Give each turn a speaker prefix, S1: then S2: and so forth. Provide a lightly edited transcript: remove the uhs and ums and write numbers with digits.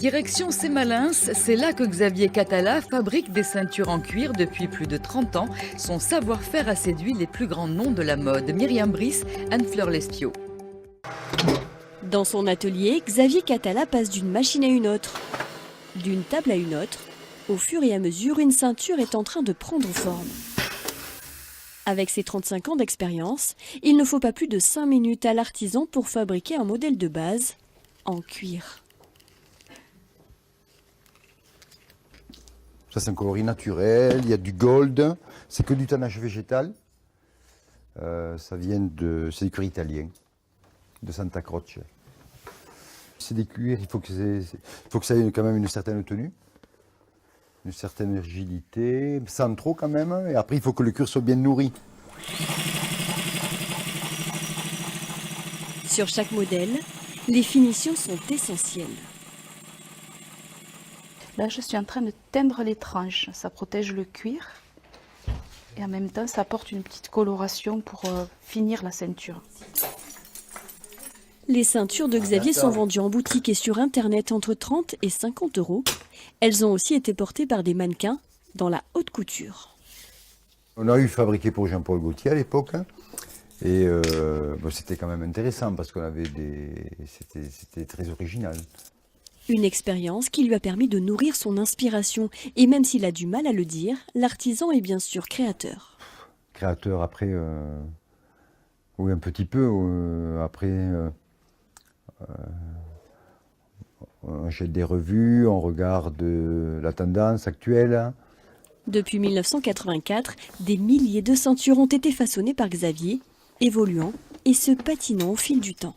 S1: Direction Sémalins, c'est là que Xavier Catala fabrique des ceintures en cuir depuis plus de 30 ans. Son savoir-faire a séduit les plus grands noms de la mode. Myriam Brice, Anne-Fleur Lespio.
S2: Dans son atelier, Xavier Catala passe d'une machine à une autre, d'une table à une autre. Au fur et à mesure, une ceinture est en train de prendre forme. Avec ses 35 ans d'expérience, il ne faut pas plus de 5 minutes à l'artisan pour fabriquer un modèle de base en cuir.
S3: Ça, c'est un coloris naturel, il y a du gold, c'est que du tannage végétal. C'est du cuir italien, de Santa Croce. C'est des cuirs, il faut que ça ait quand même une certaine tenue, une certaine rigidité, sans trop quand même, et après il faut que le cuir soit bien nourri.
S2: Sur chaque modèle, les finitions sont essentielles.
S4: Là, je suis en train de teindre les tranches. Ça protège le cuir et en même temps, ça apporte une petite coloration pour finir la ceinture.
S2: Les ceintures de Xavier sont vendues en boutique et sur Internet entre 30 et 50 €. Elles ont aussi été portées par des mannequins dans la haute couture.
S3: On a eu fabriqué pour Jean-Paul Gaultier à l'époque. Et c'était quand même intéressant parce qu'on avait c'était très original.
S2: Une expérience qui lui a permis de nourrir son inspiration. Et même s'il a du mal à le dire, l'artisan est bien sûr créateur.
S3: Créateur après, oui un petit peu, après on achète des revues, on regarde la tendance actuelle.
S2: Depuis 1984, des milliers de ceintures ont été façonnées par Xavier, évoluant et se patinant au fil du temps.